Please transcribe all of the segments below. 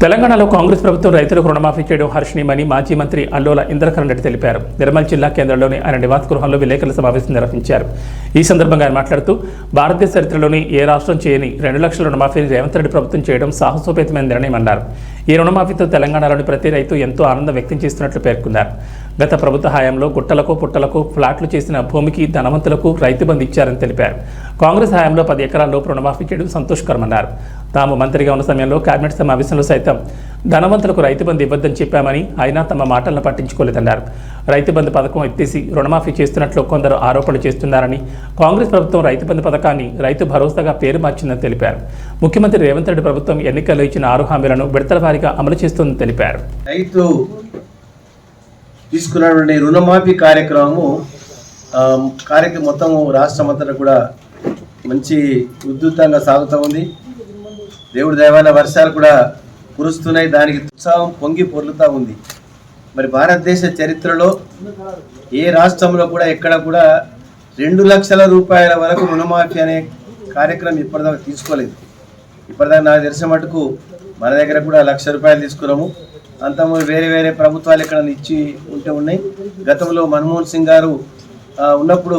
తెలంగాణలో కాంగ్రెస్ ప్రభుత్వం రైతులకు రుణమాఫీ చేయడం హర్షణీయమని మాజీ మంత్రి అల్లోల ఇంద్రకరణ్ రెడ్డి తెలిపారు. నిర్మల్ జిల్లా కేంద్రంలోని ఆయన నివాస గృహంలో విలేకరుల సమావేశం నిర్వహించారు. ఈ సందర్భంగా ఆయన మాట్లాడుతూ భారతదేశ చరిత్రలోని ఏ రాష్ట్రం చేయని 2 లక్షల రుణమాఫీని రేవంత్ రెడ్డి ప్రభుత్వం చేయడం సాహసోపేతమైన నిర్ణయమన్నారు. ఈ రుణమాఫీతో తెలంగాణలోని ప్రతి రైతు ఎంతో ఆనందం వ్యక్తం చేస్తున్నట్లు పేర్కొన్నారు. గత ప్రభుత్వ హయాంలో గుట్టలకు పుట్టలకు ఫ్లాట్లు చేసిన భూమికి ధనవంతులకు రైతు బంధు ఇచ్చారని తెలిపారు. కాంగ్రెస్ హయాంలో 10 ఎకరాల లోపు రుణమాఫీ చేయడం సంతోషకరమన్నారు. తాము మంత్రిగా ఉన్న సమయంలో కేబినెట్ సమావేశంలో సైతం ధనవంతులకు రైతు బంధు ఇవ్వద్దని చెప్పామని, అయినా తమ మాటలను పట్టించుకోలేదన్నారు. రైతు బంధు పథకం ఎత్తేసి రుణమాఫీ చేస్తున్నట్లు కొందరు ఆరోపణలు చేస్తున్నారని, కాంగ్రెస్ ప్రభుత్వం రైతు బంధు పథకాన్ని రైతు భరోసాగా పేరు మార్చిందని తెలిపారు. ముఖ్యమంత్రి రేవంత్ రెడ్డి ప్రభుత్వం ఎన్నికల్లో ఇచ్చిన 6 హామీలను విడతల వారీగా అమలు చేస్తుందని తెలిపారు. రైతు తీసుకున్నటువంటి రుణమాఫీ కార్యక్రమం మొత్తం రాష్ట్రం అంతటా కూడా మంచి ఉధృతంగా సాగుతూ ఉంది. దేవుడి దయవల్ల వర్షాలు కూడా కురుస్తున్నాయి. దానికి ఉత్సాహం పొంగి పొర్లుతూ ఉంది. మరి భారతదేశ చరిత్రలో ఏ రాష్ట్రంలో కూడా ఎక్కడ కూడా 2 లక్షల రూపాయల వరకు రుణమాఫీ అనే కార్యక్రమం ఇప్పటిదాకా తీసుకోలేదు. ఇప్పటిదాకా నాకు తెలిసిన మటుకు మన దగ్గర కూడా 1 లక్ష రూపాయలు తీసుకున్నాము. అంత వేరే వేరే ప్రభుత్వాలు ఎక్కడ ఇచ్చి ఉన్నాయి. గతంలో మన్మోహన్ సింగ్ గారు ఉన్నప్పుడు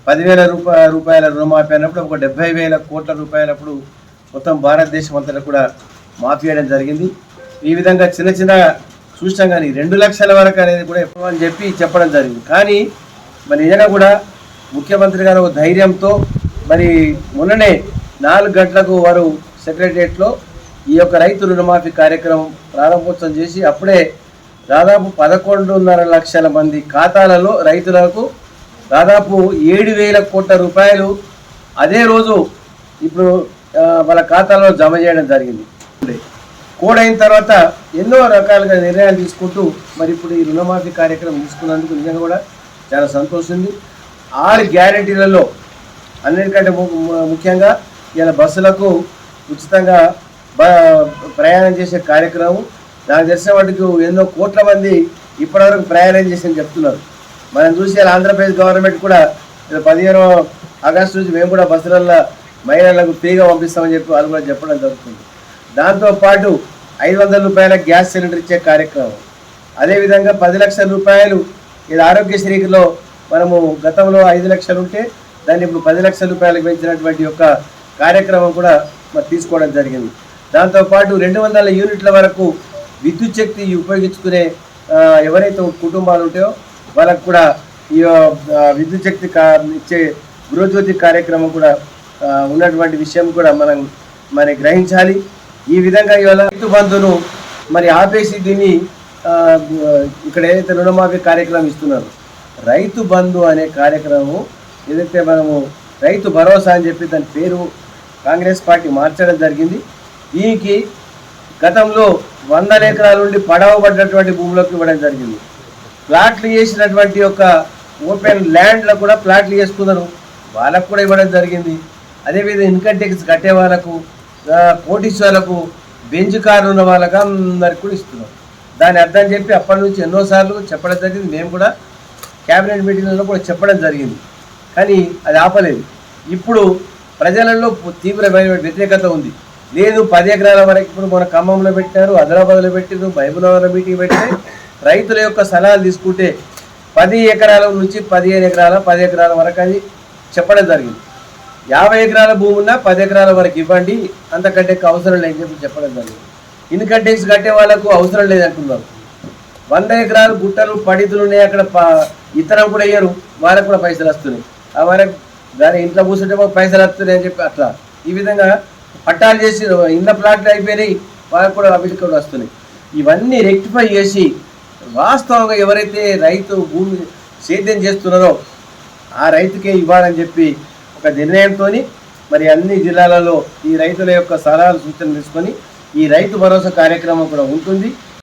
10,000 రూపాయల రుణమాఫీ అన్నప్పుడు ఒక 70,000 కోట్ల రూపాయలప్పుడు మొత్తం భారతదేశం అంతటా కూడా మాఫీ చేయడం జరిగింది. ఈ విధంగా చిన్న చిన్న చూసాం, కానీ 2 లక్షల వరకు అనేది కూడా ఎక్కువ అని చెప్పి చెప్పడం జరిగింది. కానీ మరి నిజంగా కూడా ముఖ్యమంత్రి గారు ధైర్యంతో మరి మొన్ననే 4 గంటలకు వారు సెక్రటరియట్లో ఈ యొక్క రైతు రుణమాఫీ కార్యక్రమం ప్రారంభోత్సవం చేసి అప్పుడే దాదాపు 11.5 లక్షల మంది ఖాతాలలో రైతులకు దాదాపు 7,000 కోట్ల రూపాయలు అదే రోజు ఇప్పుడు వాళ్ళ ఖాతాలో జమ చేయడం జరిగింది. కోడ్ అయిన తర్వాత ఎన్నో రకాలుగా నిర్ణయాలు తీసుకుంటూ మరి ఇప్పుడు ఈ రుణమాఫీ కార్యక్రమం తీసుకున్నందుకు నిజంగా కూడా చాలా సంతోషం ఉంది. 6 గ్యారెంటీలలో అన్నిటికంటే ముఖ్యంగా ఇలా బస్సులకు ఉచితంగా ప్రయాణం చేసే కార్యక్రమం. నాకు తెలిసిన వాటికి ఎన్నో కోట్ల మంది ఇప్పటివరకు ప్రయాణం చేసి చెప్తున్నారు. మనం చూసి ఆంధ్రప్రదేశ్ గవర్నమెంట్ కూడా 15 ఆగస్టు నుంచి మేము కూడా బస్సులలో మహిళలకు ఫ్రీగా పంపిస్తామని చెప్పి వాళ్ళు కూడా చెప్పడం జరుగుతుంది. దాంతోపాటు 500 రూపాయల గ్యాస్ సిలిండర్ ఇచ్చే కార్యక్రమం, అదేవిధంగా 10 లక్షల రూపాయలు ఇది ఆరోగ్యశ్రీలో మనము గతంలో 5 లక్షలు ఉంటే దాన్ని ఇప్పుడు 10 లక్షల రూపాయలకు పెంచినటువంటి యొక్క కార్యక్రమం కూడా మరి తీసుకోవడం జరిగింది. దాంతోపాటు 200 యూనిట్ల వరకు విద్యుత్ శక్తి ఉపయోగించుకునే ఎవరైతే కుటుంబాలు ఉంటాయో వాళ్ళకు కూడా ఈ విద్యుత్ శక్తి ఇచ్చే గృహజ్యోతి కార్యక్రమం కూడా ఉన్నటువంటి విషయం కూడా మనం గ్రహించాలి. ఈ విధంగా ఇవాళ రైతు బంధును మరి ఆపేసి దీన్ని ఇక్కడ ఏదైతే రుణమాఫీ కార్యక్రమం ఇస్తున్నారు, రైతు బంధు అనే కార్యక్రమం ఏదైతే మనము రైతు భరోసా అని చెప్పి దాని పేరు కాంగ్రెస్ పార్టీ మార్చడం జరిగింది. దీనికి గతంలో 100 ఎకరాల నుండి పడవబడ్డటువంటి భూములకు ఇవ్వడం జరిగింది. ప్లాట్లు చేసినటువంటి యొక్క ఓపెన్ ల్యాండ్లో కూడా ప్లాట్లు చేసుకున్నారు, వాళ్ళకు కూడా ఇవ్వడం జరిగింది. అదేవిధంగా ఇన్కమ్ ట్యాక్స్ కట్టే వాళ్ళకు, కోటీశ్వర్లకు, బెంచ్ కార్లు ఉన్న వాళ్ళకి అందరికి కూడా ఇస్తున్నారు. దాని అర్థం చెప్పి అప్పటి నుంచి ఎన్నోసార్లు చెప్పడం జరిగింది. మేము కూడా క్యాబినెట్ మీటింగ్లలో కూడా చెప్పడం జరిగింది, కానీ అది ఆపలేదు. ఇప్పుడు ప్రజలలో తీవ్రమైన వ్యతిరేకత ఉంది. లేదు 10 ఎకరాల వరకు ఇప్పుడు మన ఖమ్మంలో పెట్టారు, ఆదిలాబాద్లో పెట్టారు, మహబూబాబాద్లో మీటింగ్ పెట్టారు. రైతుల యొక్క సలహాలు తీసుకుంటే 10 ఎకరాల నుంచి 15 ఎకరాల 10 ఎకరాల వరకు అని చెప్పడం జరిగింది. 50 ఎకరాల భూమి ఉన్నా 10 ఎకరాల వరకు ఇవ్వండి, అంతకంటే అవసరం లేదని చెప్పి చెప్పడం జరిగింది. ఇన్కమ్ ట్యాక్స్ కట్టే వాళ్ళకు అవసరం లేదంటున్నారు. 100 ఎకరాలు గుట్టలు పడితులు ఉన్నాయి, అక్కడ ఇతరం కూడా ఇయ్యరు, వాళ్ళకు కూడా పైసలు వస్తున్నాయి. ఆ వరకు దాని ఇంట్లో కూర్చుంటే పైసలు వస్తున్నాయి అని చెప్పి అట్లా ఈ విధంగా పట్టాలు చేసి ఇళ్ళ ప్లాట్లు అయిపోయినాయి, వాళ్ళకు కూడా అవిటికి కూడా వస్తున్నాయి. ఇవన్నీ రెక్టిఫై చేసి వాస్తవంగా ఎవరైతే రైతు భూమి సేద్యం చేస్తున్నారో ఆ రైతుకే ఇవ్వాలని చెప్పి ఒక నిర్ణయంతో మరి అన్ని జిల్లాలలో ఈ రైతుల యొక్క సలహాలు సూచనలు తీసుకొని ఈ రైతు భరోసా కార్యక్రమం కూడా ఉంటుంది.